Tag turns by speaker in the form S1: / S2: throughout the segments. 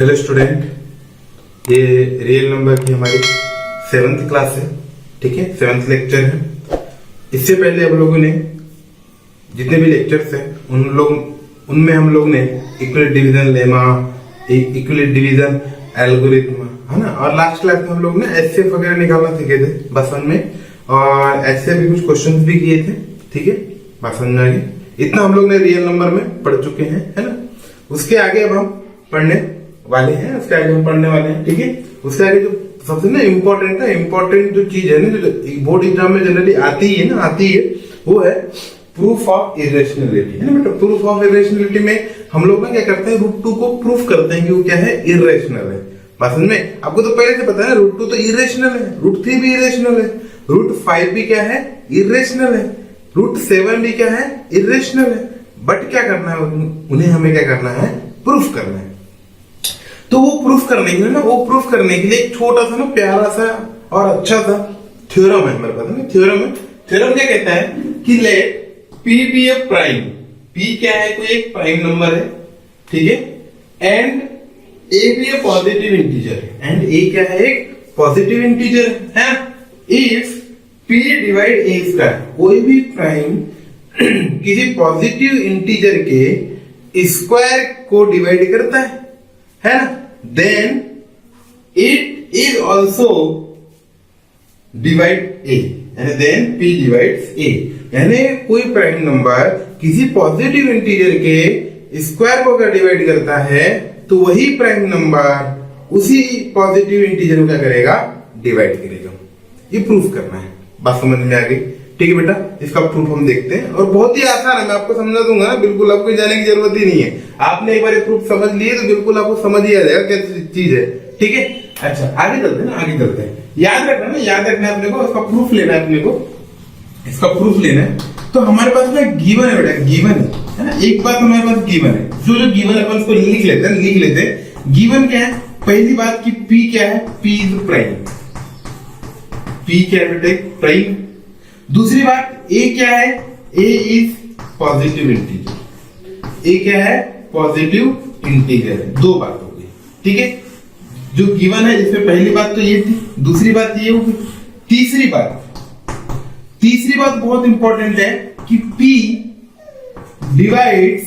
S1: Hello student, ये real number की हमारी 7th क्लास है। ठीक है, 7th लेक्चर है। इससे पहले हम लोगों ने जितने भी लेक्चर्स हैं उनमें हम लोग ने इक्विलेट डिवीजन लेमा, इक्विलेट डिवीजन एल्गोरिथम, है ना, और लास्ट क्लास में हम लोग ने एचसीएफ वगैरह निकालना सीखे थे बसन में, और एचसीएफ भी कुछ क्वेश्चंस भी किए थे। ठीक है, बसन में आगे इतना हम लोग ने रियल नंबर में पढ़ चुके हैं, है ना। उसके आगे अब हम पढ़ने वाले हैं, उसके आगे हम पढ़ने वाले हैं। ठीक है, उसके आगे जो सबसे ना इम्पोर्टेंट जो चीज है ना, जो बोर्ड एग्जाम में जनरली आती है, वो है प्रूफ ऑफ इरेशनलिटी, है ना बेटा। प्रूफ ऑफ इरेशनलिटी में हम लोग ना क्या करते हैं, √2 को प्रूफ करते हैं कि वो क्या है, इरेशनल है। बात समझ में? आपको तो पहले से पता है √2 तो इरेशनल है, √3 भी इरेशनल है, √5 भी क्या है, इरेशनल है, √7 भी क्या है, इरेशनल है। बट क्या करना है, उन्हें हमें क्या करना है, प्रूफ करना है। तो वो प्रूफ करने के लिए एक छोटा सा ना प्यारा सा और अच्छा सा थ्योरम है हमारे पास ना। थ्योरम क्या कहता है कि लेट P बी ए प्राइम, P क्या है, कोई एक प्राइम नंबर है, ठीक है, एंड A भी ए पॉजिटिव इंटीजर है, एंड A क्या है, एक पॉजिटिव इंटीजर है। If P divide A square, कोई भी प्राइम किसी पॉजिटिव इंटीजर के स्क्वायर को डिवाइड करता है ना, then it is also divide A, यानी then P divides A, यानी कोई प्राइम नंबर किसी पॉजिटिव इंटीजर के स्क्वायर को अगर डिवाइड करता है तो वही प्राइम नंबर उसी पॉजिटिव इंटीजर को क्या करेगा, डिवाइड करेगा। ये प्रूफ करना है। बात समझ में आ गई? ठीक है बेटा, इसका प्रूफ हम देखते हैं, और बहुत ही आसान है, मैं आपको समझा दूंगा, बिल्कुल आपको जाने की जरूरत ही नहीं है। आपने एक बार प्रूफ समझ लिए तो बिल्कुल आपको समझ ही आ जाएगा क्या चीज है। ठीक है, अच्छा आगे चलते हैं। याद रखना है अपने को, इसका प्रूफ लेना है, तो हमारे पास ना गिवन है बेटा, गिवन है ना। एक बात हमारे पास गिवन है, जो गिवन है अपन उसको लिख लेते हैं। गिवन क्या है, पहली बात की P क्या है, P इज प्राइम, P क्या है बेटा, प्राइम। दूसरी बात A क्या है, A is positive integer, A क्या है, पॉजिटिव इंटीजर है। दो बात हो गई, ठीक है, जो गिवन है इसमें पहली बात तो ये थी, दूसरी बात ये होगी। तीसरी बात बहुत इंपॉर्टेंट है कि P divides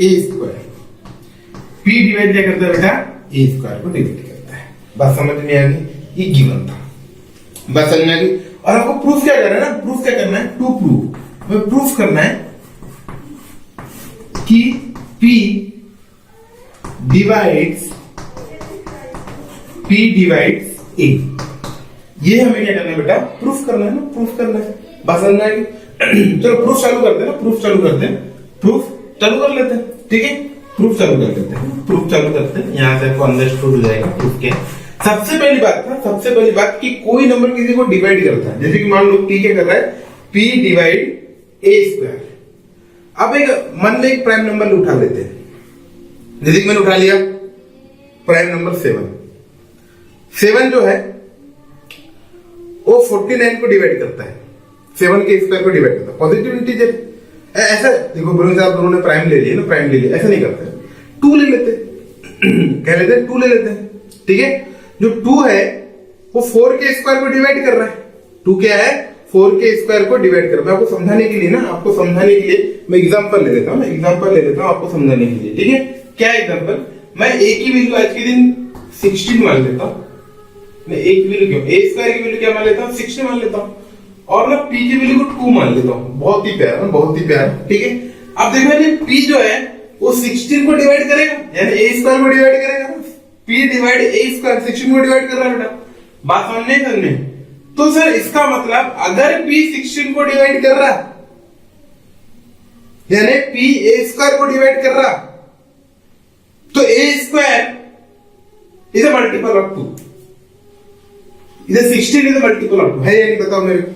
S1: A square. P divide क्या करता है बेटा, A स्क्वायर को डिवाइड करता है। बात समझ में आ गई? ये गिवन था, बस समझ में आ गई। और आपको प्रूफ क्या करना है ना, प्रूफ क्या करना है, टू प्रूफ, हमें प्रूफ करना है कि P डिवाइड्स A। ये हमें क्या करना है बेटा, प्रूफ करना है ना, प्रूफ करना है। बस समझ में आ गई? चलो प्रूफ चालू करते हैं, प्रूफ चालू कर लेते हैं। ठीक है, प्रूफ चालू करते हैं। यहां से आपको अंडरस्टूड हो जाएगा प्रूफ क्या है। सबसे पहली बात कि कोई नंबर किसी को डिवाइड करता है, जैसे कि मान लो P क्या कर रहा है, P डिवाइड A स्क्वायर। अब एक मन में एक प्राइम नंबर उठा लेते हैं, जैसे कि मैंने उठा लिया प्राइम नंबर 7 जो है वो 49 को डिवाइड करता है, 7 के स्क्वायर को डिवाइड करता है, पॉजिटिव इंटीजर। ऐसा देखो बोलो, आप दोनों ने प्राइम ले लिया ना, ऐसा नहीं करते, 2 ले लेते कह लेते हैं, 2 ले लेते हैं। ठीक है, जो 2 है वो 4 के स्क्वायर को डिवाइड कर रहा है। 2 क्या है, 4 के स्क्वायर को डिवाइड कर रहा है। आपको समझाने के लिए मैं एग्जांपल ले लेता हूं, आपको समझाने के लिए। ठीक है, क्या एग्जांपल, मैं A की वैल्यू आज के दिन 16 मान लेता हूं। मैं A की वैल्यू A स्क्वायर की वैल्यू क्या मान लेता हूं, 16 मान लेता हूं, और मैं P की वैल्यू को 2 मान लेता हूं। बहुत ही प्यारा। ठीक है, अब देखो ये P जो है वो 16 को डिवाइड करेगा, यानी A स्क्वायर को डिवाइड करेगा। P डिवाइड A स्क्वायर 16 को डिवाइड कर रहा है बेटा। बात समझने तो सर इसका मतलब अगर P 16 को डिवाइड कर रहा, यानी P A स्क्वायर को डिवाइड कर रहा, तो A square is a multiple of 2, इधर 16 इज अ मल्टीपल ऑफ 2 है या नहीं, बताओ मेरे को।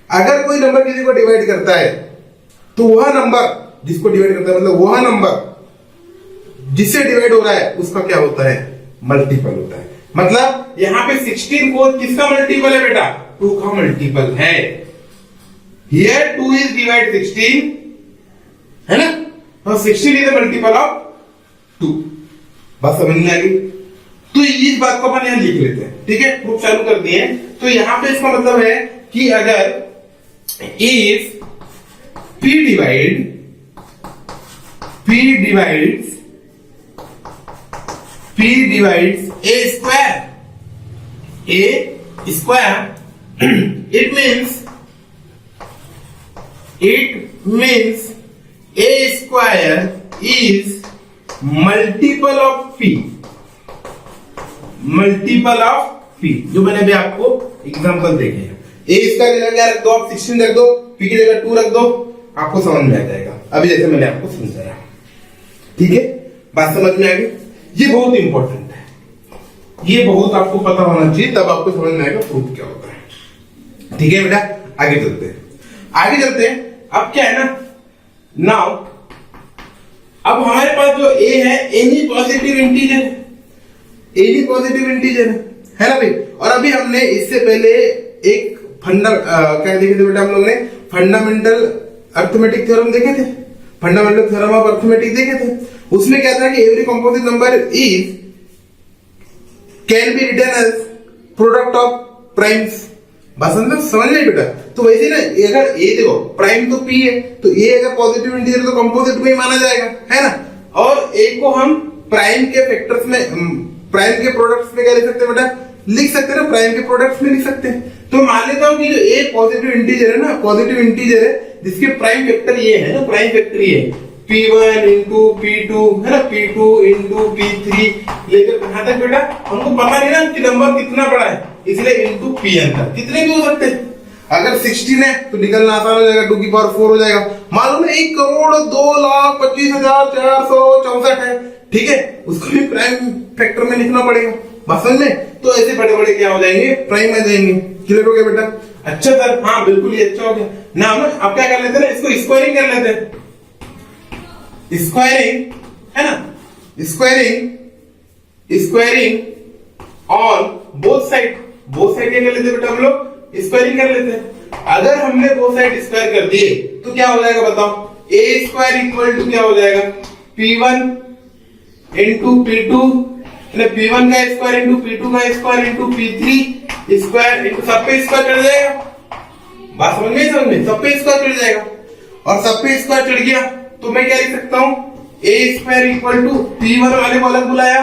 S1: अगर कोई नंबर किसी को डिवाइड करता है तो वह नंबर जिसको डिवाइड करता है, मतलब वह नंबर जिससे डिवाइड हो रहा है उसका क्या होता है, मल्टीपल होता है। मतलब यहां पे 16 को किसका मल्टीपल है बेटा, 2 का मल्टीपल है। हियर 2 इज डिवाइड 16, है ना, तो 16 इज द मल्टीपल ऑफ 2। बात समझ में आ गई? तो इस बात को अपन यहां लिख लेते हैं, ठीक है। प्रूफ चालू कर दिए। तो यहां पे इसका मतलब है कि अगर if P divides a square, it means a square is multiple of P, जो मैंने अभी आपको एग्जांपल देखे हैं। ए स्क्वायर की जगह रख दो आप 16 रख दो, P की जगह 2 रख दो, आपको समझ में आ जाएगा। अभी जैसे मैंने आपको समझाया, ठीक है। बात समझ में आ गई? ये बहुत इंपॉर्टेंट है, ये बहुत आपको पता होना चाहिए, तब आपको समझ में आएगा प्रूफ क्या होता है। ठीक है बेटा, आगे चलते हैं। अब क्या है ना, नाउ अब हमारे पास जो a है एनी पॉजिटिव इंटीजर है ना भाई। और अभी हमने इससे पहले एक क्या देखे थे बेटा, हम लोगों ने फंडामेंटल अर्थमेटिक थ्योरम देखे थे, फंडामेंटल थ्योरम ऑफ अर्थमेटिक देखे थे। उसमें क्या था कि every composite number is can be written as product of primes. बस समझ लिया बेटा। तो वैसे ना, अगर ए देखो प्राइम तो p है, तो ए अगर पॉजिटिव इंटीजर तो कंपोजिट में ही माना जाएगा, है ना। और ए को हम प्राइम के फैक्टर्स में, प्राइम के प्रोडक्ट्स में क्या लिख सकते हैं बेटा, लिख सकते हैं ना, प्राइम के प्रोडक्ट्स में लिख सकते हैं। तो मान लेता हूं कि जो ए पॉजिटिव इंटीजर है ना, पॉजिटिव इंटीजर है जिसके प्राइम फैक्टर ये है ना, प्राइम फैक्टर ये P1 इंटू P2 है ना, P2 इंटू P3 लेकर कहां तक बेटा, हमको पता नहीं ना कि नंबर कितना बड़ा है, इसलिए इंटू Pn तक कितने भी हो सकते हैं। अगर 16 है तो निकलना आसान हो जाएगा, 2 की पावर 4 हो जाएगा। मालूम है 1,02,25,464 है, ठीक है। उसको भी प्राइम फैक्टर में लिखना पड़ेगा, बात समझ में। तो ऐसे बड़े बड़े क्या हो जाएंगे, प्राइम आ जाएंगे। क्लियर हो गया बेटा? अच्छा सर, हाँ बिल्कुल ये अच्छा हो गया ना। अब क्या कर लेते हैं ना, इसको स्क्वायरिंग कर लेते हैं, स्क्वायरिंग है ना, स्क्वायरिंग ऑन बोथ साइड क्या कर लेते हैं बेटा, हम लोग स्क्वायरिंग कर लेते हैं। अगर हमने बोथ साइड स्क्वायर कर दिए तो क्या हो जाएगा बताओ, a स्क्वायर इक्वल टू क्या हो जाएगा, P1 इंटू P2, P1 का स्क्वायर इंटू P2 का square into P3 square into सब पे स्क्वायर चढ़ जाएगा। बात समझ में, सब पे स्क्वायर चढ़ जाएगा। और सब पे स्क्वायर चढ़ गया तो मैं क्या लिख सकता हूं, a square equal to P1 वाले को अलग बुलाया,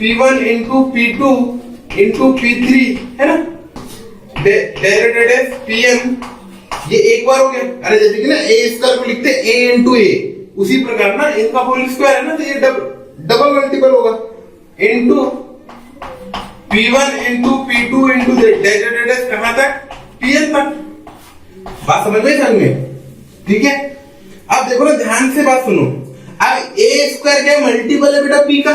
S1: P1 into P2 into P3 है ना, डेरिवेटेड एज Pn। ये एक बार हो गया। अरे जैसे कि ना a स्क्वायर को लिखते हैं a इंटू a, उसी प्रकार ना इनका होल स्क्वायर है ना, तो ये डबल मल्टीपल होगा, into P1 into P2 into derivated as कहां तक, Pn तक। बात समझ में, ठीक है। अब देखो ना, ध्यान से बात सुनो। अब a स्क्वायर क्या है, मल्टीपल है बेटा p का,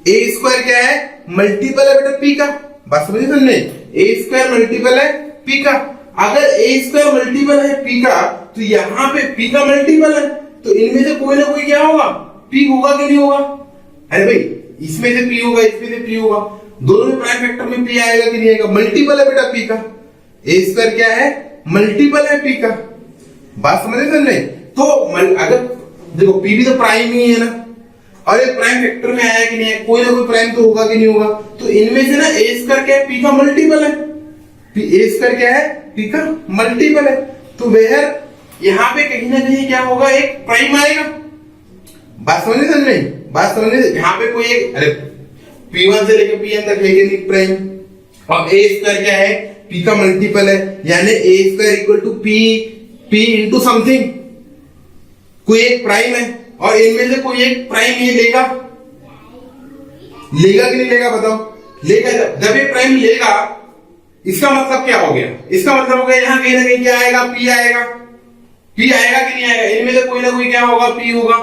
S1: a स्क्वायर क्या है, मल्टीपल है बेटा p का। बात समझे, a स्क्वायर मल्टीपल है p का। अगर a स्क्वायर मल्टीपल है p का, तो यहाँ पे p का मल्टीपल है, तो इनमें से कोई ना कोई क्या होगा, p होगा कि नहीं होगा। अरे भाई, इसमें से p होगा, इसमें से p होगा, दोनों में प्राइम फैक्टर में p आएगा कि नहीं आएगा। मल्टीपल है बेटा p का, a स्क्वायर क्या है, मल्टीपल है p का। बात समझे। तो अगर देखो p भी तो प्राइम ही है ना, और एक प्राइम फैक्टर में आया कि नहीं है, कोई ना कोई प्राइम तो होगा कि नहीं होगा। तो इनमें से ना a स्क्वायर क्या है, p का मल्टीपल है, a स्क्वायर क्या है, p का मल्टीपल है। तो वेयर यहाँ पे कहीं ना कहीं क्या होगा, एक प्राइम आएगा। बात समझे, यहाँ पे कोई एक, अरे P1 से लेकर Pn तक है कि प्राइम, और a स्क्वायर क्या है, p का मल्टीपल है, यानी a square equal to p into something, कोई एक प्राइम है, और इनमें से कोई एक प्राइम ये लेगा कि नहीं लेगा, बताओ। लेगा। जब ये प्राइम लेगा, इसका मतलब क्या हो गया, इसका मतलब हो गया यहाँ कहीं ना कहीं क्या आएगा, p आएगा कि नहीं आएगा। इनमें से कोई ना कोई क्या होगा, p होगा।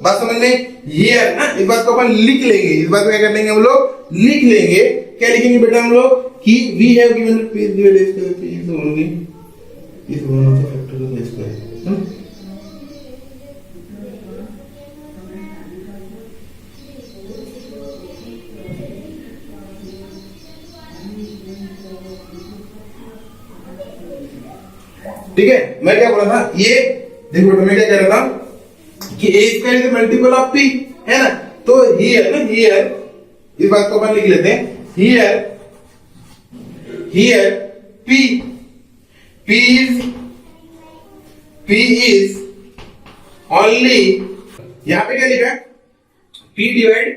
S1: बात समझ में, ये है ना। इस बात को अपन लिख लेंगे, इस बात को क्या कर लेंगे हम लोग, लिख लेंगे। क्या लिखेंगे बेटा हम लोग, कि we have given p is one of the factors of this square। ठीक है, मैं क्या बोला था, ये देखो बेटा मैं क्या कह रहा था कि a square is multiple of p, है ना। तो हियर इस बात को अपन लिख लेते हैं, हियर P is only, यहाँ पे क्या लिखा है, P डिवाइड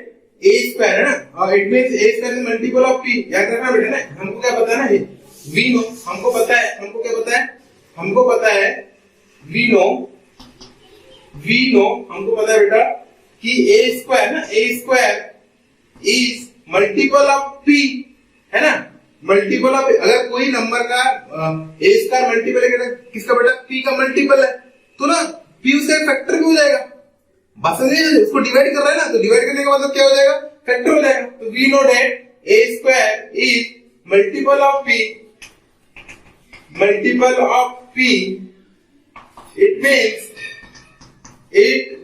S1: A स्क्वायर, है ना, और it means A square is multiple of P। याद रखना बेटा ना, हमको क्या पता है ना, वी नो, हमको पता है, हमको क्या पता है, हमको पता है, वी नो, हमको पता है बेटा कि A स्क्वायर ना, A square is multiple of P, है ना, मल्टीपल ऑफ, अगर कोई नंबर का ए स्क्वायर मल्टीपल है किसका बेटा, पी का मल्टीपल है, तो ना पी उसका फैक्टर भी हो जाएगा। बात समझिए, उसको डिवाइड कर रहा है ना, तो डिवाइड करने का मतलब क्या हो जाएगा, फैक्टर हो जाएगा। तो we know that A square is multiple of P, it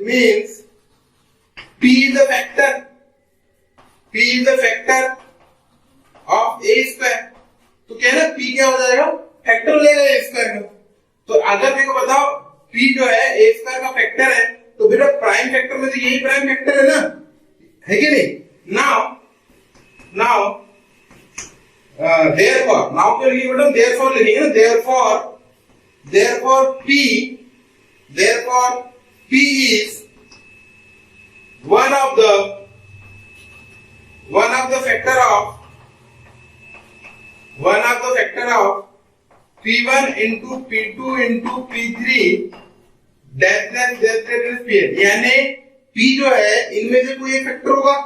S1: means P is the factor of A square. तो क्या है ना, पी क्या हो जाएगा, फैक्टर हो जाएगा ए स्क्वायर का। तो अगर मेरे को बताओ पी जो है ए स्क्वायर का फैक्टर है, तो बेटा प्राइम फैक्टर में तो यही प्राइम फैक्टर है ना, है कि नहीं। नाउ देयरफॉर, नाउ क्या लिखेंगे बेटा, देयरफॉर लिखेंगे ना, therefore P is one of the factor of P1 into P2 into P3 Pn, यानी P जो है इनमें से कोई एक फैक्टर होगा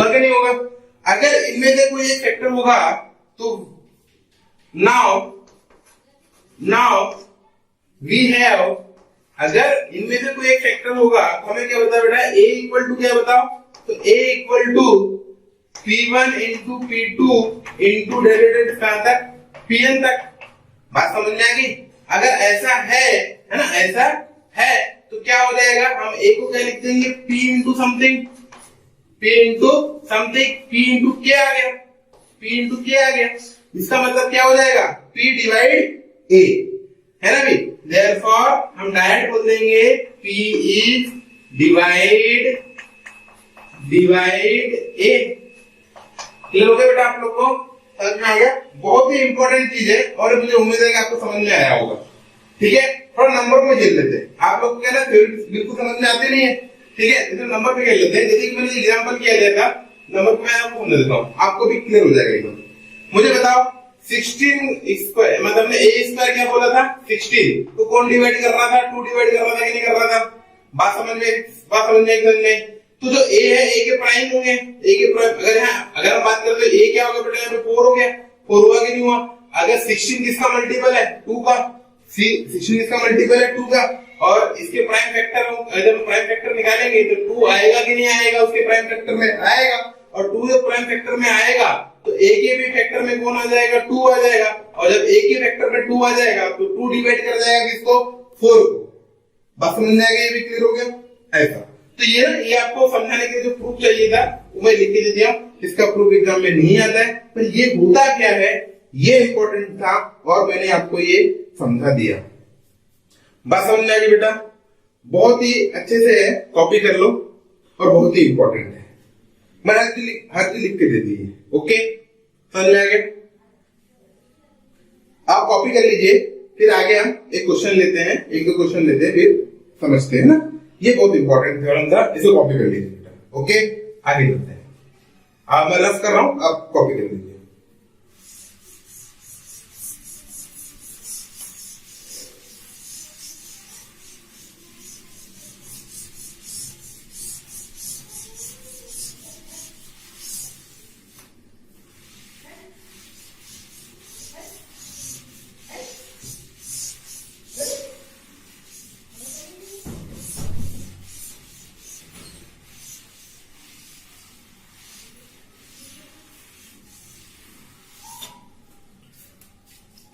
S1: कि नहीं होगा। अगर इनमें से कोई एक फैक्टर होगा तो नाउ वी हैव, अगर इनमें से कोई एक फैक्टर होगा तो हमें क्या बताओ बेटा, A इक्वल टू क्या बताओ, तो A equal to P1 into P2 into derivative कहां तक, Pn तक। बात समझ में आ गई। अगर ऐसा है ना, ऐसा है तो क्या हो जाएगा, हम A को क्या लिख देंगे, P into something, P into क्या आ गया, इसका मतलब क्या हो जाएगा, P डिवाइड A, है ना भाई। देयरफॉर हम डायरेक्ट बोल देंगे P is divide A। Clear हो गया बेटा, आप लोग को समझ में आ गया। बहुत ही इंपॉर्टेंट चीज है और मुझे उम्मीद है कि आपको समझ में आया होगा। ठीक है, थोड़ा नंबर में खेल लेते हैं। आप लोग को क्या ना बिल्कुल समझ में आते नहीं है, ठीक है, तो नंबर पे खेल लेते हैं। जैसे कि मैंने एग्जांपल किया गया था, नंबर पे मैं आपको समझा देता हूँ, आपको भी क्लियर हो जाएगा एकदम। मुझे बताओ 16 स्क्वायर, मतलब ने ए स्क्वायर क्या बोला था, 16, तो कौन डिवाइड कर रहा था, 2 डिवाइड कर रहा था कि नहीं कर रहा था। बात समझ में। तो जो ए है, ए के प्राइम होंगे, ए के प्राइम, अगर हम बात करें तो ए क्या होगा बेटा, यहाँ पे 4 हो गया, 4 हुआ कि नहीं हुआ। अगर 16 किसका मल्टीपल है, 2 का, 16 किसका मल्टीपल है, 2 का, और इसके प्राइम फैक्टर, जब प्राइम फैक्टर निकालेंगे तो 2 आएगा कि नहीं आएगा, उसके प्राइम फैक्टर में आएगा, और 2 जब प्राइम फैक्टर में आएगा तो ए के भी फैक्टर में कौन आ जाएगा, 2 आ जाएगा, और जब ए के फैक्टर में 2 आ जाएगा तो 2 डिवाइड कर जाएगा किसको, 4 को। बात समझ में आ गई, ये भी क्लियर हो गया ऐसा। तो ये आपको समझाने के लिए जो प्रूफ चाहिए था वो मैं लिख के दे दिया। इसका प्रूफ एग्जाम में नहीं आता है, पर ये होता क्या है ये इंपॉर्टेंट था और मैंने आपको ये समझा दिया। बात समझ में आ गई बेटा, बहुत ही अच्छे से है, कॉपी कर लो और बहुत ही इंपॉर्टेंट है। मैंने हर चीज लिख के दे दी है। ओके, समझ में आ गया। आप कॉपी कर लीजिए, फिर आगे हम एक क्वेश्चन लेते हैं, एक दो क्वेश्चन लेते हैं, फिर समझते हैं ना। ये बहुत इंपॉर्टेंट थ्योरम था, इसे कॉपी कर लीजिए बेटा। ओके, आगे चलते हैं। मैं रफ कर रहा हूं, आप कॉपी कर लीजिए।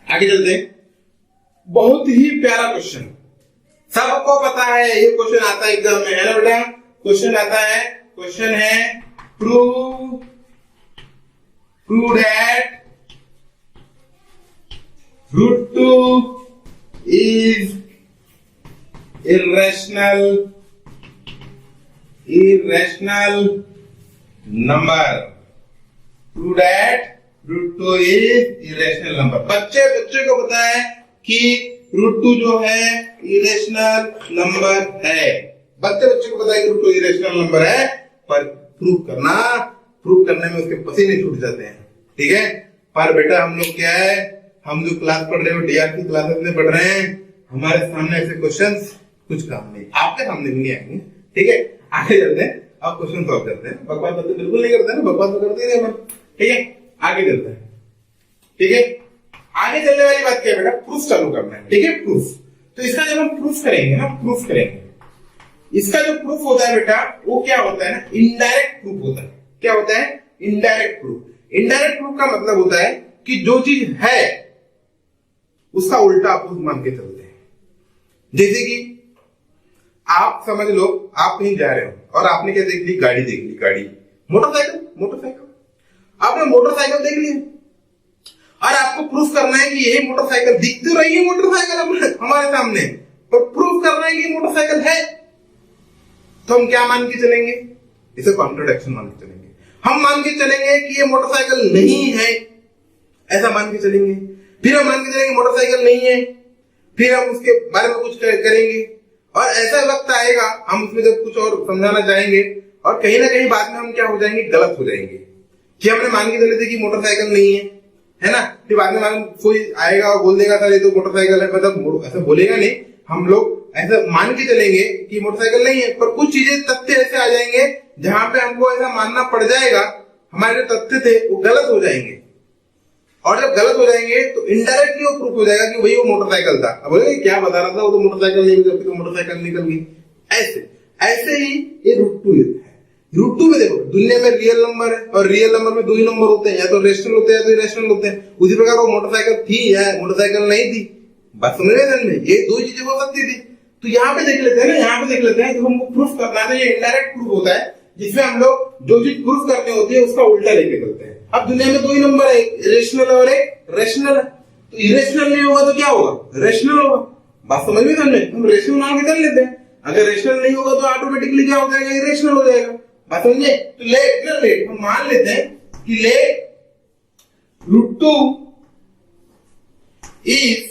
S1: आगे चलते हैं। बहुत ही प्यारा क्वेश्चन, सबको पता है ये क्वेश्चन आता है एग्जाम में, है ना बेटा। क्वेश्चन आता है, क्वेश्चन है prove that √2 is irrational number. Prove that √2 is irrational number. बच्चे को पता है कि √2 जो है irrational number है। बच्चे को पता है कि √2 irrational number है, पर प्रूव करने में उसके पसीने छूट जाते हैं। ठीक है, पर बेटा हम लोग क्या है, हम जो क्लास पढ़ रहे हो डीआरपी क्लासेस में पढ़ रहे हैं, हमारे सामने ऐसे क्वेश्चंस कुछ काम नहीं, आपके सामने भी नहीं आएंगे। ठीक है, आगे चलते हैं, अब क्वेश्चन सॉल्व करते हैं। बकवास तो बिल्कुल नहीं करते ना, बकवास तो करते ही नहीं। ठीक है, आगे चलते हैं। ठीक है, आगे चलने वाली बात क्या है बेटा, प्रूफ चालू करना है। ठीक है, प्रूफ। तो इसका जब हम प्रूफ करेंगे, इसका जो प्रूफ होता है बेटा, वो क्या होता है ना, इनडायरेक्ट प्रूफ होता है। क्या होता है? Indirect proof. इनडायरेक्ट प्रूफ का मतलब होता है कि जो चीज है उसका उल्टा आप मान के चलते हैं। जैसे कि आप समझ लो, आप कहीं जा रहे हो और आपने क्या देख ली, गाड़ी, मोटरसाइकिल। आपने मोटरसाइकिल देख ली और आपको प्रूफ करना है कि यही मोटरसाइकिल, दिख तो रही है मोटरसाइकिल हमारे सामने, पर प्रूफ करना है कि मोटरसाइकिल है। तो हम क्या मान के चलेंगे? इसे कॉन्ट्रडिक्शन मान के चलेंगे। हम मान के चलेंगे कि ये मोटरसाइकिल नहीं है, ऐसा मान के चलेंगे। फिर हम मान के चलेंगे मोटरसाइकिल नहीं है, फिर हम उसके बारे में कुछ करेंगे और ऐसा वक्त आएगा हम उसमें जब कुछ और समझाना चाहेंगे और कहीं ना कहीं बाद में हम क्या हो जाएंगे, गलत हो जाएंगे कि हमने मान के चले थे कि मोटरसाइकिल नहीं है ना। फिर बाद में कोई आएगा और बोल देगा सर ये तो मोटरसाइकिल है, मतलब ऐसा बोलेगा नहीं, हम लोग ऐसा मान के चलेंगे कि मोटरसाइकिल नहीं है, पर कुछ चीजें तथ्य ऐसे आ जाएंगे जहां पे हमको ऐसा मानना पड़ जाएगा, हमारे जो तथ्य थे वो गलत हो जाएंगे। और जब गलत हो जाएंगे तो इनडायरेक्टली वो प्रूफ हो जाएगा कि भाई वो मोटरसाइकिल था। अब बोले क्या बता रहा था, वो तो मोटरसाइकिल नहीं, तो मोटरसाइकिल निकल गई। ऐसे ही ये √2 है। √2 में देखो, दुनिया में रियल नंबर है और रियल नंबर में दो ही नंबर होते हैं, या तो रेशनल होते हैं या तो इरेशनल होते हैं। उसी प्रकार वो मोटरसाइकिल थी या मोटरसाइकिल नहीं थी, बात समझ रहे में, ये दो चीजें हो सकती थी। तो यहाँ पे देख लेते हैं ना, तो हमको प्रूफ करना है, ये इनडायरेक्ट प्रूफ होता है जिसमें हम लोग जो चीज प्रूफ करनी होती है उसका उल्टा लेके चलते हैं। अब दुनिया में दो ही नंबर है, एक रेशनल और एक रेशनल है। तो इरेशनल नहीं होगा तो क्या होगा, रेशनल होगा। बात समझ में समझे, हम रेशनल मान के चल लेते हैं। अगर रेशनल नहीं होगा तो ऑटोमेटिकली क्या हो जाएगा, इरेशनल हो जाएगा। बात समझे, तो लेट हम मान लेते हैं कि लेट √2 इज,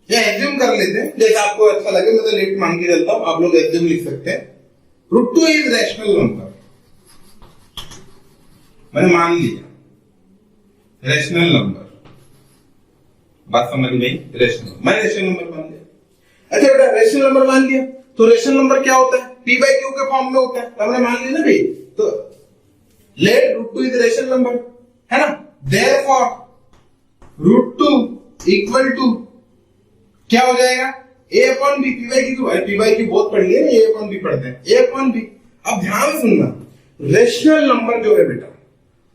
S1: या एज्यूम कर लेते हैं जैसे आपको अच्छा लगे, मैं तो लेट मान के चलता हूं, आप लोग एज्यूम लिख सकते हैं। √2 इज रैशनल नंबर, मैंने मान लिया रैशनल नंबर। बात समझ में, मैंने रैशनल नंबर मान लिया। अच्छा बेटा, रैशनल नंबर मान लिया तो रैशनल नंबर क्या होता है, p/q के फॉर्म में होता है, तो हमने मान लिया ना भाई। तो लेट √2 इज रैशनल नंबर, है ना। देयरफॉर √2 इक्वल टू क्या हो जाएगा, a/b। p/q बहुत पढ़ लिए ना, a/b पढ़ते हैं, a/b। अब ध्यान से सुनना, रेशनल नंबर जो है बेटा,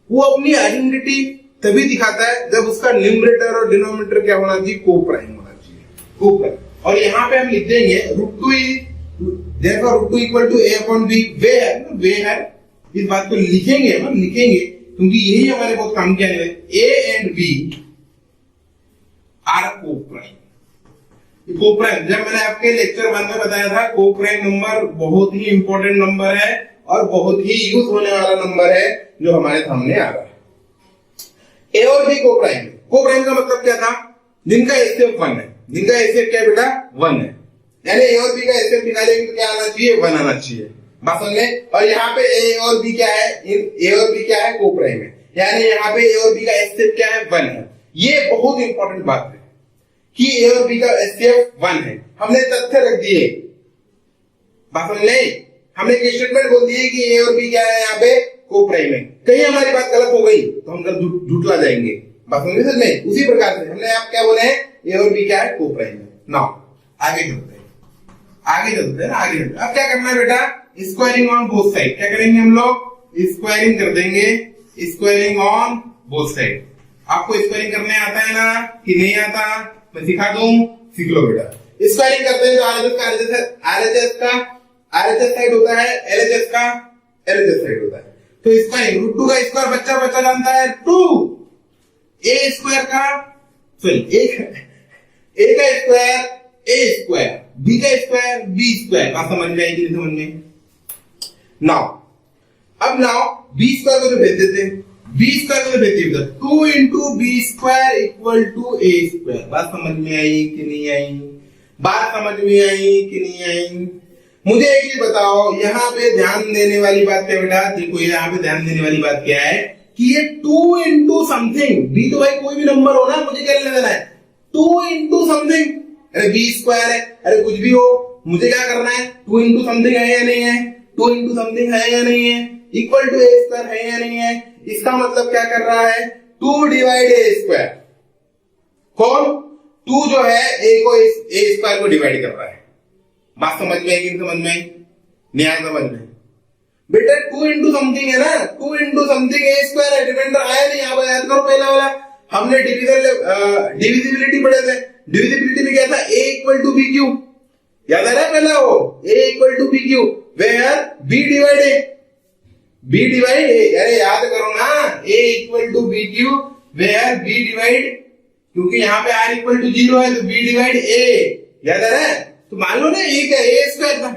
S1: वो अपनी आइडेंटिटी तभी दिखाता है जब उसका न्यूमरेटर और डिनोमिनेटर क्या होना चाहिए, कोप्राइम होना चाहिए, कोप्राइम। और यहाँ पे हम लिख देंगे √2 इक्वल टू a/b। वे है, इस बात को लिखेंगे क्योंकि यही हमारे बहुत काम किया है। a and b are coprime. Coprime, जब मैंने आपके लेक्चर 1 में बताया था, कोप्राइम नंबर बहुत ही इंपॉर्टेंट नंबर है और बहुत ही यूज होने वाला नंबर है जो हमारे सामने आ रहा है। ए और बी कोप्राइम। कोप्राइम का मतलब क्या था, जिनका एचसीएफ 1 है, जिनका एचसीएफ क्या है बेटा, 1 है। यानी ए और बी का एचसीएफ निकालेंगे तो क्या आना चाहिए, 1 आना चाहिए। बात समझ में। और यहाँ पे ए और बी क्या है, ए और बी क्या है, कोप्राइम है। यानी यहाँ पे ए और बी का एचसीएफ क्या है, 1 है। ये बहुत इंपॉर्टेंट बात है कि ए और बी का एचसीएफ 1 है। हमने तथ्य रख दिए, बात समझ नहीं, हमने एक स्टेटमेंट बोल दिए कि ए और बी क्या है, यहाँ पे कोप्राइम है। कहीं हमारी बात गलत हो गई तो हम झूठला जाएंगे। बात समझ में। उसी प्रकार से हमने आप क्या बोले हैं, ए और बी क्या है, कोप्राइम है। नाउ आगे चलते हैं, आगे अब क्या करना है बेटा, स्क्वायरिंग ऑन बोथ साइड। क्या करेंगे हम लोग, स्क्वायरिंग कर देंगे, स्क्वायरिंग ऑन बोथ साइड। आपको स्क्वायरिंग करने आता है ना कि नहीं आता, मैं सिखा दूं, सीख लो बेटा। स्क्वायरिंग करते हैं तो आरएचएस साइड होता है, एलएचएस का एलएचएस साइड होता है। तो स्क्वायरिंग √2 का स्क्वायर बच्चा जानता है 2, ए स्क्वायर का, सॉरी ए का स्क्वायर ए स्क्वायर, बी का स्क्वायर बी स्क्वायर, बात समझ में आएगी? नहीं समझ में? नाउ बी स्क्वायर को तो भेज देते हैं, बी स्क्वायर को तो भेजते हैं, 2 into B square equal to A square. बात समझ में आई कि नहीं आई? बात समझ में आई कि नहीं आई? मुझे एक चीज बताओ, यहाँ पे ध्यान देने वाली बात क्या बेटा? देखो यहाँ पे ध्यान देने वाली बात क्या है कि ये 2 इंटू समथिंग, बी तो भाई कोई भी नंबर हो ना, मुझे क्या लेना देना है? 2 इंटू समथिंग, अरे बी स्क्वायर है, अरे कुछ भी हो, मुझे क्या करना है? 2 इंटू समथिंग है या नहीं है? 2 इंटू समथिंग है या नहीं है? इक्वल टू ए स्क्वायर है या नहीं है? इसका मतलब क्या कर रहा है? 2 डिवाइड ए स्क्वायर। कौन? 2 जो है ए स्क्वायर को डिवाइड कर रहा है। बात समझ में आएगी? समझ में आई? नहीं आया समझ में? बेटा 2 इंटू समथिंग है ना, 2 इंटू समथिंग ए स्क्वायर है, डिविडेंड आया नहीं? यहाँ पर याद करो पहला वाला, हमने डिविजिबिलिटी पढ़े थे। डिविजिबिलिटी में क्या था? A equal to b q, याद आ रहा है पहला वो? A equal to b q where b divide a, b divide a, अरे याद करो ना, a equal to b q where b divide, क्योंकि यहाँ पे आर इक्वल टू 0 है तो बी डिवाइड ए, याद आ रहा है? तो मान लो ना ए क्या, ए स्क्वायर था,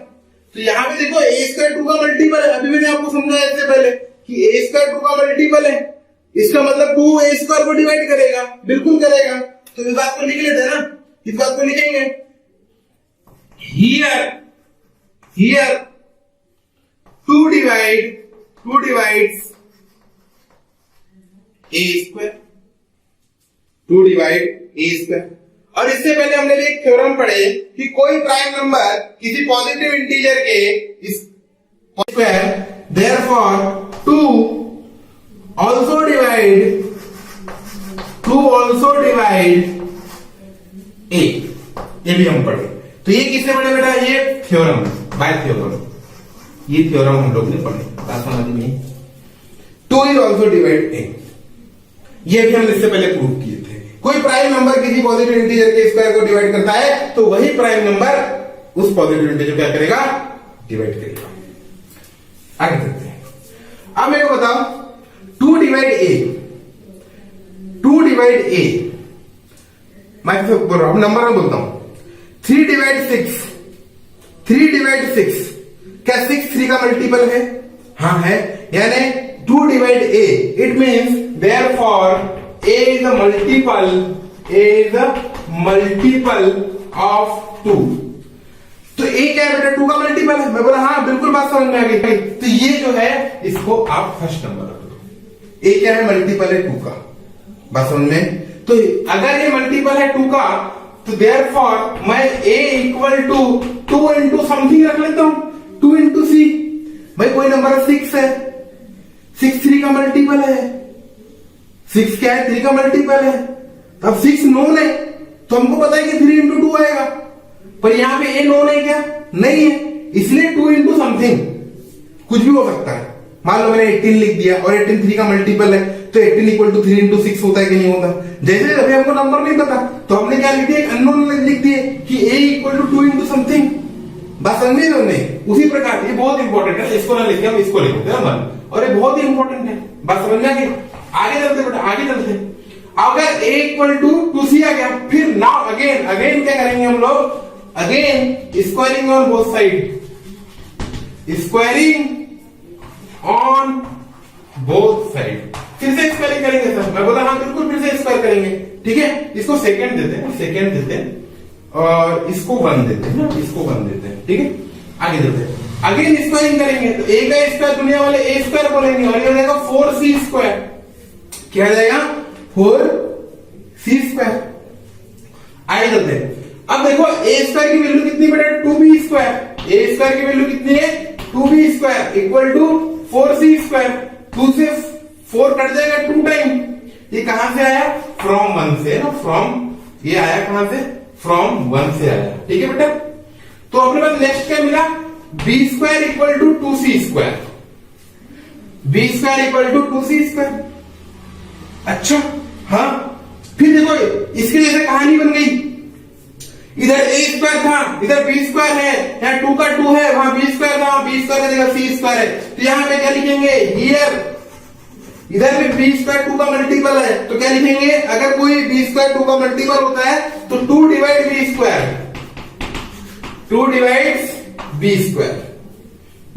S1: तो यहाँ पे देखो ए स्क्वायर 2 का मल्टीपल है। अभी मैंने आपको समझाया इससे पहले कि ए स्क्वायर 2 का मल्टीपल है, इसका मतलब 2 ए स्क्वायर को डिवाइड करेगा, बिल्कुल करेगा। तो इस बात को लिख लेते हैं ना, इस बात को लिखेंगे। Here 2 divides a square, 2 divide a square। और इससे पहले हमने एक थ्योरम पढ़े कि कोई प्राइम नंबर किसी पॉजिटिव इंटीजर के इस square, therefore 2 also divide a, ये भी हम पढ़े। तो ये किससे पढ़े बेटा? ये थ्योरम, बाय थ्योरम, ये थ्योरम हम लोग ने पढ़े। बात समझ में? 2 is also divide a, ये भी हमने इससे पहले प्रूव किए थे। कोई प्राइम नंबर किसी पॉजिटिव इंटीजर के स्क्वायर को डिवाइड करता है तो वही प्राइम नंबर उस पॉजिटिव इंटीजर क्या करेगा? डिवाइड करेगा। आगे चलते हैं। अब मेरे को बताओ 2 डिवाइड ए, मैं बोल रहा हूं, नंबर में बोलता हूं। 3 डिवाइड 6, क्या 6 3 का मल्टीपल है? हाँ है, यानी 2 divide A, it means therefore a is a multiple of 2। तो a क्या है बेटा? 2 का मल्टीपल है। मैं बोला हाँ बिल्कुल, बात समझ में आ गई। तो ये जो है इसको आप फर्स्ट नंबर रख दो। a क्या है? मल्टीपल है 2 का। बात समझ में? तो अगर ये मल्टीपल है 2 का तो देयरफॉर मैं a equal to 2 into something रख लेता हूं, 2 इंटू सी। भाई कोई नंबर 6 है, 6 3 का मल्टीपल है, 6 क्या है? 3 का मल्टीपल है। अब 6 नोन है तो हमको पता है कि 3 इंटू 2 आएगा, पर यहां पे ए नोन है क्या? नहीं है, इसलिए 2 इंटू समथिंग, कुछ भी हो सकता है। मान लो मैंने 18 लिख दिया और 18 3 का मल्टीपल है, तो 18 इक्वल टू 3 इंटू 6 होता है कि नहीं होता? जैसे अभी हमको नंबर नहीं पता तो हमने क्या लिख दिया? एक अननोन लिख दिए कि ए इक्वल टू 2 इंटू समथिंग। बात समझे तुमने? उसी प्रकार ये बहुत इंपॉर्टेंट है, इसको ना लिखे हम इसको लिखते हैं मन, और ये बहुत ही इंपॉर्टेंट है। बात समझ में आ गई? आगे चलते बेटा, आगे चलते। अगर a इक्वल टू 2c आ गया, फिर नाउ अगेन क्या करेंगे हम लोग? Again squaring on both side, squaring on both side. फिर से स्क्वायरिंग करेंगे सर? मैं बोला हाँ बिल्कुल, फिर से स्क्वायर करेंगे। ठीक है, इसको सेकंड देते हैं और इसको 1 देते हैं ना, इसको 1 देते हैं। ठीक है, आगे चलते हैं। अगेन स्क्वायरिंग करेंगे तो a का स्क्वायर दुनिया वाले a स्क्वायर बोलेंगे और ये हो जाएगा 4c स्क्वायर। क्या आ जाएगा? 4c square. आगे चलते हैं। अब देखो a स्क्वायर की वैल्यू कितनी बेटा? 2b square. a स्क्वायर की वैल्यू कितनी है? 2b square equal to 4c square. 2 से 4 कट जाएगा 2 टाइम। ये कहां से आया? फ्रॉम 1 से ना, फ्रॉम, ये आया कहां से? फ्रॉम 1 से आया। ठीक है बेटा, तो अपने पास नेक्स्ट क्या मिला? b square equal to 2c square, b square equal to 2c square. अच्छा हाँ, फिर देखो इसके जैसे कहानी बन गई। इधर a स्क्वायर था, इधर b स्क्वायर है, यहाँ 2 का 2 है, वहां b स्क्वायर था, वहां b स्क्वायर की जगह c स्क्वायर है। तो यहाँ पे क्या लिखेंगे? हियर, इधर भी b स्क्वायर 2 का मल्टीपल है, तो क्या लिखेंगे? अगर कोई b स्क्वायर 2 का मल्टीपल होता है तो 2 divide b square, 2 divide B square.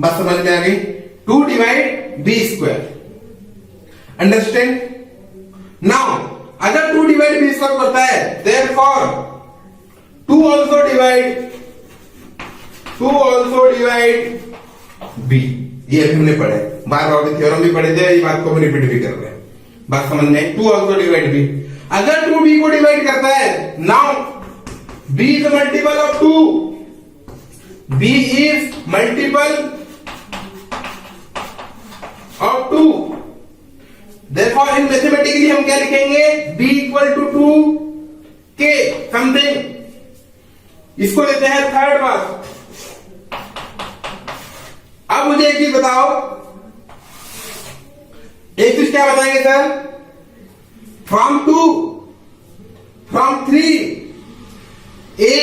S1: बात समझ में आ गई? 2 divide B square. Understand? Now अगर 2 डिवाइड बी स्क्वायर करता है, देयरफॉर 2 ऑल्सो डिवाइड बी। ये अभी हमने पढ़े, बार बार थ्योरम भी पढ़े थे, ये बात को हम रिपीट भी कर रहे हैं। बात समझ में? 2 ऑल्सो डिवाइड बी। अगर 2 बी को डिवाइड करता है, now B is multiple of 2, B is multiple of 2। Therefore in mathematically हम क्या लिखेंगे? b equal to 2 k something. इसको लेते हैं थर्ड बात। अब मुझे एक चीज बताओ, एक चीज क्या बताएंगे सर? फ्रॉम 3 a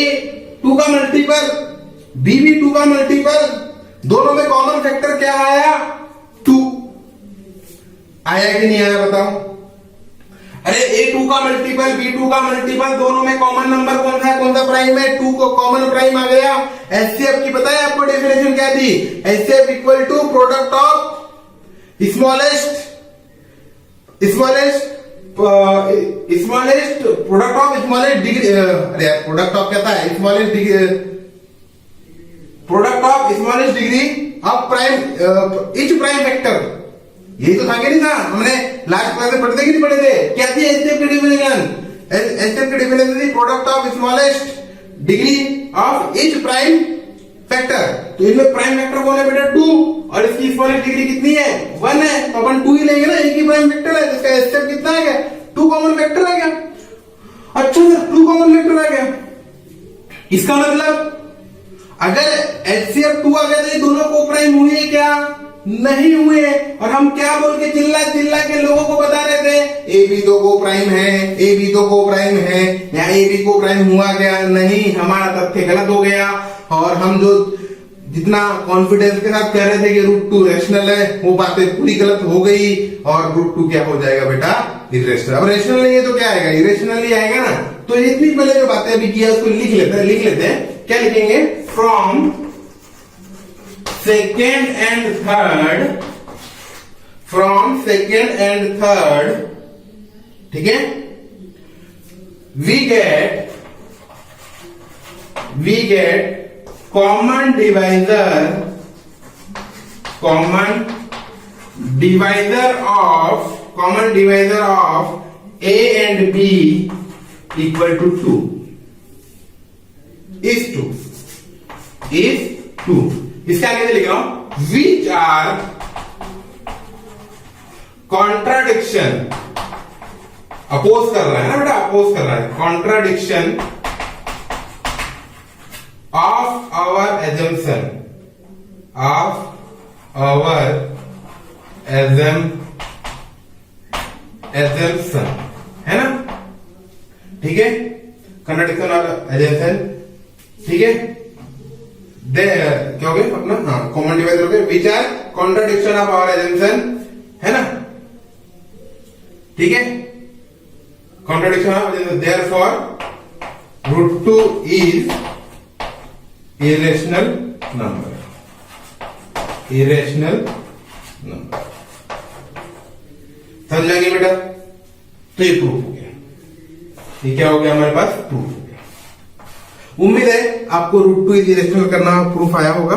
S1: 2 का मल्टीपल, b भी 2 का मल्टीपल, दोनों में कॉमन फैक्टर क्या आया? 2 आया कि नहीं आया बताओ? अरे a2 का मल्टीपल b2 का मल्टीपल, दोनों में कॉमन नंबर कौन सा है, कौन सा प्राइम है? 2 को कॉमन प्राइम आ गया। एचसीएफ की पता है आपको डेफिनेशन क्या थी? HCF equal to product of smallest product of smallest degree, अरे प्रोडक्ट ऑफ क्या था? Smallest degree, product of smallest degree of prime each prime factor. यही तो था कि नहीं था? हमने लास्ट क्लास में पढ़ते कि नहीं पढ़े थे? क्या थी एचसीएफ की डेफिनेशन? एचसीएफ की डेफिनेशन थी product of smallest degree of each prime factor. तो इनमें प्राइम फैक्टर कौन है बेटा? 2, और इसकी स्मॉलेस्ट डिग्री कितनी है? 1 है, तो अपन 2 ही लेंगे ना, एक ही प्राइम फैक्टर है, इसका एचसीएफ कितना आ गया? 2 कॉमन फैक्टर आ गया। अच्छा सर, 2 कॉमन फैक्टर आ गया, इसका मतलब अगर एचसीएफ 2 आ गया तो ये दोनों को प्राइम हुए क्या? नहीं हुए। और हम क्या बोल के चिल्ला के लोगों को बता रहे थे? ए बी 2 को प्राइम है, ए बी 2 को प्राइम है, या ए बी को प्राइम हुआ क्या? नहीं, हमारा तथ्य गलत हो गया। और हम जो जितना कॉन्फिडेंस के साथ कह रहे थे कि √2 रैशनल है, वो बातें पूरी गलत हो गई, और √2 क्या हो जाएगा बेटा? इरेशनल। अब रैशनल नहीं है तो क्या आएगा? इरेशनल ही आएगा ना। तो इतनी पहले जो बातें अभी किया उसको लिख लेते हैं। क्या लिखेंगे? फ्रॉम सेकेंड एंड थर्ड, ठीक है, we get common divisor of a and b equal to 2 is 2। इसके आगे लिख रहा हूं, which are contradiction, अपोज कर रहा है ना बेटा, अपोज कर रहा है, contradiction of our assumption है ना, ठीक है, contradiction और assumption, ठीक है, क्या हो गया अपना? हाँ, कॉमन डिवाइजर हो गया, which are contradiction of our assumption, है ना, ठीक है, contradiction of, therefore √2 is irrational number. समझ गए बेटा? तो ये प्रूफ हो गया। ये क्या हो गया हमारे पास? प्रूफ हो गया। उम्मीद है आपको √2 इज इरेशनल करना प्रूफ आया होगा,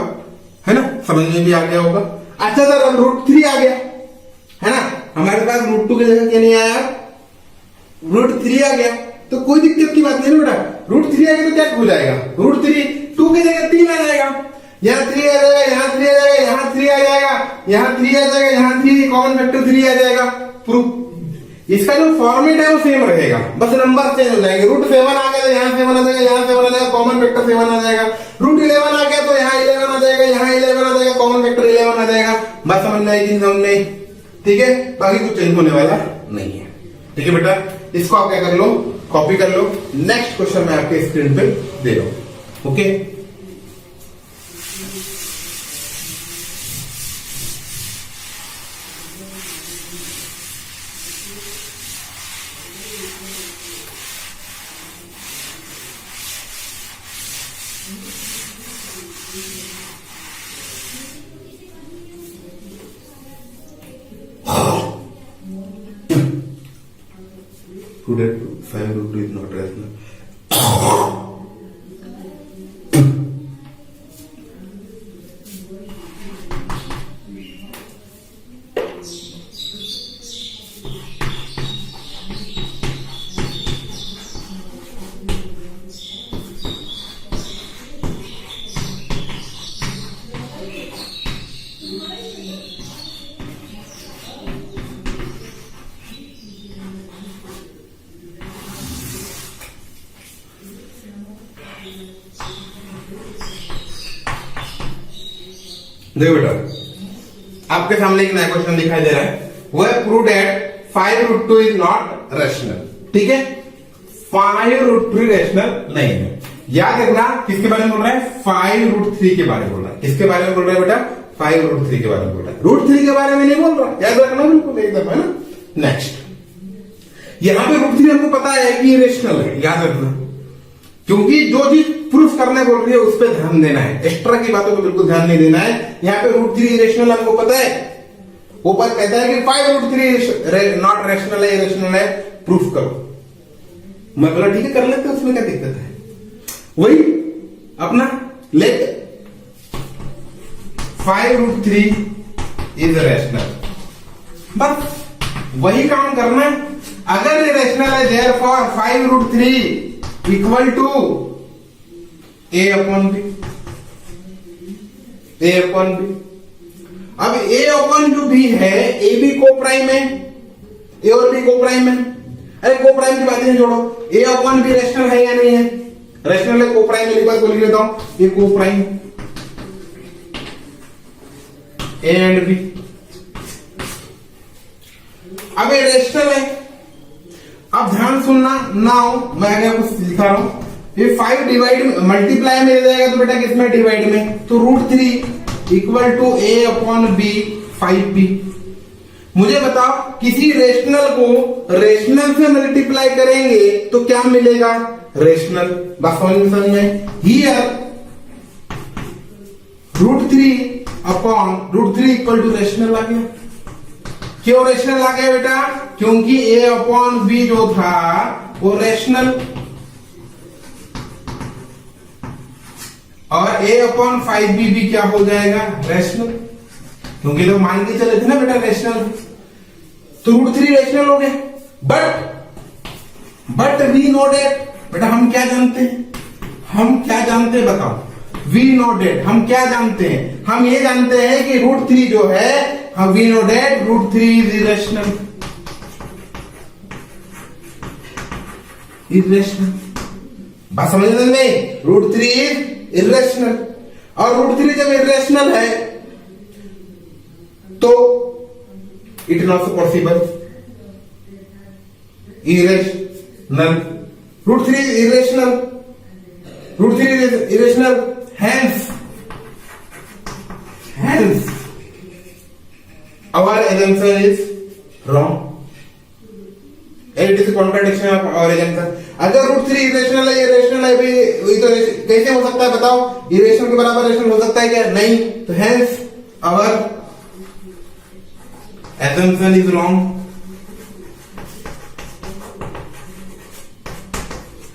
S1: है ना, समझ में भी आ गया होगा। अच्छा सर, अब √3 आ गया, है ना, हमारे पास √2 की जगह क्या नहीं आया? √3 आ गया, तो कोई दिक्कत की बात नहीं ना बेटा। √3 आ गया तो क्या हो जाएगा? √3 2 की जगह 3 आ जाएगा, यहाँ 3 आ जाएगा, यहाँ 3 आ जाएगा, यहाँ 3 आ जाएगा, यहाँ 3 आ जाएगा, यहाँ 3, कॉमन फैक्टर 3 आ जाएगा। प्रूफ, इसका जो फॉर्मेट है वो सेम रहेगा, बस नंबर चेंज हो जाएंगे। √7 आ गया तो यहाँ 7 आ जाएगा, यहाँ 7 आ जाएगा, कॉमन फैक्टर 7 आ जाएगा। √11 आ गया तो यहाँ 11 आ जाएगा, यहाँ 11 आ जाएगा, कॉमन फैक्टर 11 आ जाएगा। बस समझ में आई कि समझ में? ठीक है, बाकी कुछ चेंज होने वाला नहीं है। ठीक है बेटा, इसको आप क्या कर लो, कॉपी कर लो। नेक्स्ट क्वेश्चन मैं आपके स्क्रीन पे दे रहा हूं। Okay, 5√2 is not rational. देखो बेटा, आपके सामने एक नया क्वेश्चन दिखाई दे रहा है, वो है prove that 5√2 is not rational. ठीक है, 5√3 रैशनल नहीं है। याद रखना किसके बारे में बोल रहा है, 5√3 के बारे में बोल रहा है। किसके बारे में बोल रहा है बेटा, 5√3 के बारे में बोल रहा है, √3 के बारे में नहीं बोल रहा। याद रखना बिल्कुल एकदम, है ना। नेक्स्ट, यहां पे √3 हमको पता है कि रेशनल है, याद रखना, क्योंकि जो चीज प्रूफ करने बोल रही है उस पर ध्यान देना है, एक्स्ट्रा की बातों पर बिल्कुल ध्यान नहीं देना है। यहाँ पे √3 इरेशनल हमको पता है, ऊपर कहता है कि 5√3 नॉट रैशनल है, इरेशनल है, प्रूफ करो। मैं बोला ठीक है कर लेते हैं, उसमें क्या दिक्कत है। वही अपना लेट 5√3 इज रैशनल, बस वही काम करना है। अगर ये रैशनल है therefore 5√3 equal to a upon B, a upon B. अब a अपॉन जो भी है, a भी को प्राइम है, a और b को प्राइम है। अरे को प्राइम की बातें छोड़ो, a अपॉन बी रैशनल है या नहीं है, रैशनल है, को प्राइम में बात बोल लेता हूं, ये को प्राइम a एंड b। अब ये रैशनल है। अब ध्यान सुनना, नाउ मैं आगे कुछ लिखा रहा हूं, ये 5 डिवाइड मल्टीप्लाई में जाएगा तो बेटा किसमें डिवाइड में, तो √3 equal to a upon B 5b। मुझे बताओ किसी रेशनल को रेशनल से मल्टीप्लाई करेंगे तो क्या मिलेगा, रेशनल। बस समझ में, here √3 upon √3 equal to rational आ गया। क्यों रेशनल आ गया बेटा, क्योंकि a अपॉन बी जो था वो रेशनल, और a अपॉन 5b भी क्या हो जाएगा, रैशनल, क्योंकि लोग मान के चले थे ना बेटा रेशनल, तो √3 रैशनल हो गए। बट वी नो डेट, बेटा हम क्या जानते हैं, हम क्या जानते हैं बताओ, वी नो डेट, हम क्या जानते हैं, हम ये जानते हैं कि √3 जो है, हम we know that √3 is irrational, irrational. बात समझ में, √3 इज इरेशनल, और √3 जब इरेशनल है तो it not possible, irrational, √3 irrational, √3 irrational, hence our assumption is wrong, it is contradiction of our assumption। अगर √3 इरेशनल है, ये रेशनल है भी, तो कैसे हो सकता है बताओ, इरेशनल के बराबर रेशनल हो सकता है क्या, नहीं, तो hence our assumption is wrong।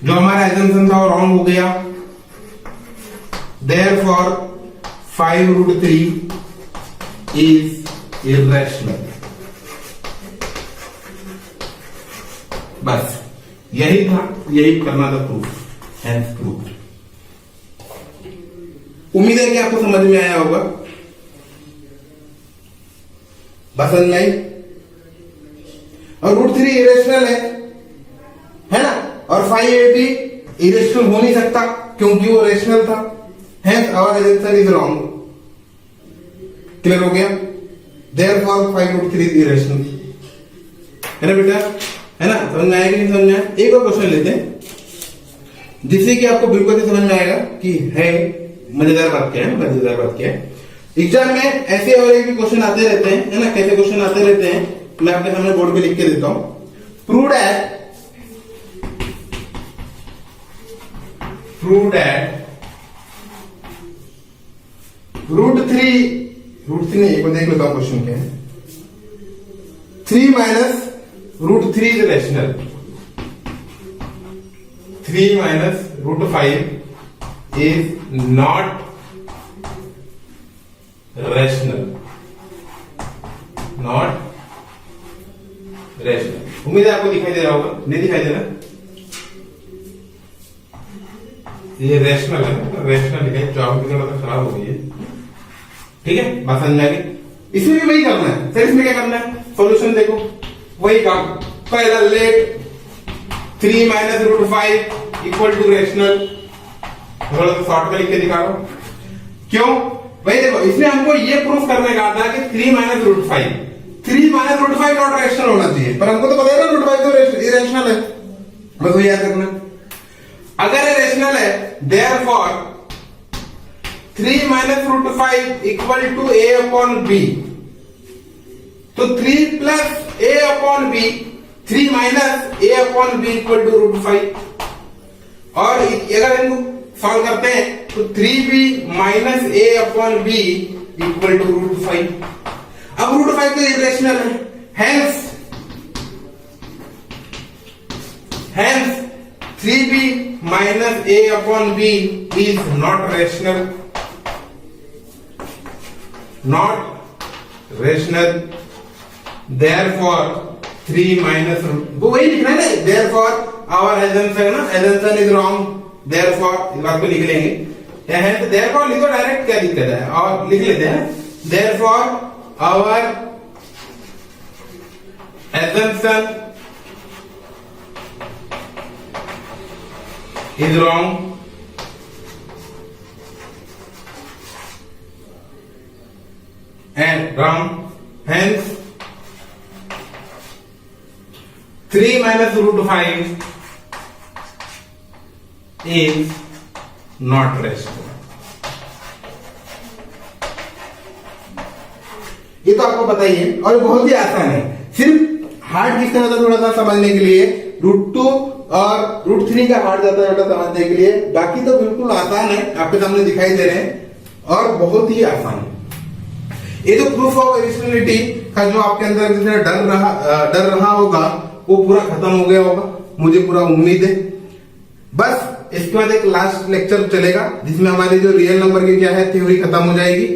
S1: जो हमारा assumption था वो wrong हो गया, therefore 5√3 is irrational। बस यही था, यही करना था प्रूफ, हैंस प्रूफ। उम्मीद है कि आपको समझ में आया होगा, बस समझ में आई। और √3 इरेशनल है ना, और 580 इरेशनल हो नहीं सकता क्योंकि वो रेशनल था, hence our assumption is wrong। Clear हो गया, therefore 5√3 is irrational, है ना बेटा, है ना, समझ में आएगा नहीं समझ में आया। एक और क्वेश्चन लेते हैं जिससे कि आपको बिल्कुल समझ में आएगा कि है मजेदार बात क्या है, मजेदार बात क्या है। एग्जाम में ऐसे और एक भी क्वेश्चन आते रहते हैं, है ना, कैसे क्वेश्चन आते रहते हैं, मैं आपके सामने बोर्ड पे लिख के देता हूं। प्रूव दैट √3 नहीं, एक बार देख लेता हूं क्वेश्चन क्या है, 3 - √3 is rational. 3 minus root 5 is not rational. Not rational. उम्मीद है आपको दिखाई दे रहा होगा, नहीं दिखाई दे रहा? ये रैशनल है, रैशनल लिखा है, ज्योमेट्री का मतलब खराब हो गई है। ठीक है, बात समझ में आ गई। इसमें भी वही करना है। फिर इसमें क्या करना है? सॉल्यूशन देखो, वही काम। पहला let 3 minus root 5 equal to rational. थोड़ा सा शॉर्ट में लिख के दिखा रहा हूं। क्यों भाई? देखो, इसमें हमको ये प्रूफ करने का था कि 3 माइनस रूट 5 नॉट रैशनल होना चाहिए, पर हमको तो पता है ना रूट 5 तो इरेशनल है। बस वही याद रखना। अगर ये रैशनल है, therefore 3 minus root 5 equal to a upon b। तो 3 plus a upon b, 3 minus a upon b equal to root 5। और अगर इनको सॉल्व करते हैं तो 3b minus a upon b equal to root 5। अब रूट 5 तो इरेशनल है, hence 3b minus a upon b is not rational. Therefore 3 minus वो वही लिखना है ना, therefore our assumption is wrong. Therefore इस बात को लिख लेंगे। therefore लिखो डायरेक्ट, क्या दिक्कत है? और लिख लेते हैं therefore our assumption is wrong. And wrong. Hence 3 minus root 5 is not rational. ये तो आपको पता ही है और बहुत ही आसान है। सिर्फ हार्ड किसका होता है थोड़ा सा समझने के लिए, रूट 2 और रूट 3 का हार्ड जाता है समझने के लिए। बाकी तो बिल्कुल आसान है, आपके सामने दिखाई दे रहे हैं और बहुत ही आसान है। ये जो प्रूफ ऑफ इरेशनैलिटी का जो आपके अंदर डर रहा होगा वो पूरा खत्म हो गया होगा, मुझे पूरा उम्मीद है। बस इसके बाद एक लास्ट लेक्चर चलेगा जिसमें हमारी जो रियल नंबर की क्या है थ्योरी खत्म हो जाएगी,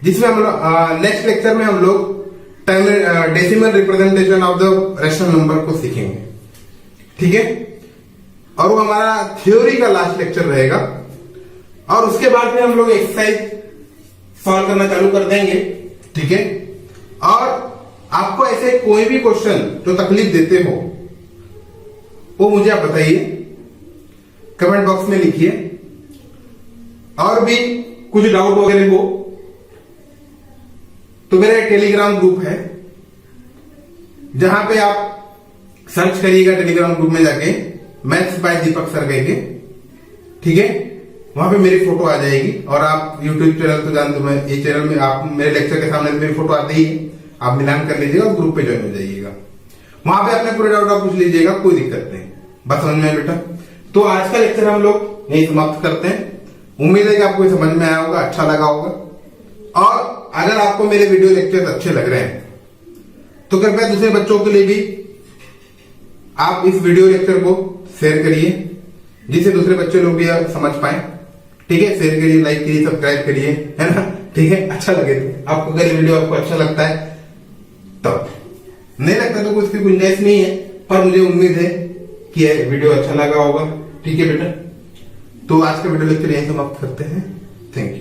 S1: जिसमें हम लोग नेक्स्ट लेक्चर में हम लोग decimal representation of the rational number को सीखेंगे। ठीक है, और वो हमारा थ्योरी का लास्ट लेक्चर रहेगा। और उसके बाद में हम लोग एक्सरसाइज सॉल्व करना चालू कर देंगे। ठीक है, और आपको ऐसे कोई भी क्वेश्चन जो तकलीफ देते हो वो मुझे आप बताइए, कमेंट बॉक्स में लिखिए। और भी कुछ डाउट वगैरह हो तो मेरा एक टेलीग्राम ग्रुप है जहां पे आप सर्च करिएगा टेलीग्राम ग्रुप में जाके मैथ्स बाय दीपक सर कह। ठीक है, वहां पे मेरी फोटो आ जाएगी। और आप यूट्यूब चैनल तो जानते हो, ये चैनल में आप मेरे लेक्चर के सामने मेरी फोटो आती ही है, आप मिलान कर लीजिएगा और ग्रुप पे ज्वाइन हो जाइएगा। वहां पे अपने पूरे डाउट आप पूछ लीजिएगा, कोई दिक्कत नहीं। बस समझ में आया बेटा? तो आज का लेक्चर हम लोग यही समाप्त करते हैं। उम्मीद है कि आपको समझ में आया होगा, अच्छा लगा होगा। और अगर आपको मेरे वीडियो लेक्चर अच्छे लग रहे हैं तो कृपया दूसरे बच्चों के लिए भी आप इस वीडियो लेक्चर को शेयर करिए, जिससे दूसरे बच्चे लोग भी समझ पाए। ठीक है, शेयर करिए, लाइक करिए, सब्सक्राइब करिए, है ना? ठीक है, अच्छा लगे तो आपको, अगर वीडियो आपको अच्छा लगता है तो, नहीं लगता तो कुछ की गुंजाइश नहीं है, पर मुझे उम्मीद है कि यह वीडियो अच्छा लगा होगा। ठीक है बेटा, तो आज का वीडियो लेक्चर यहीं समाप्त करते हैं। Thank you.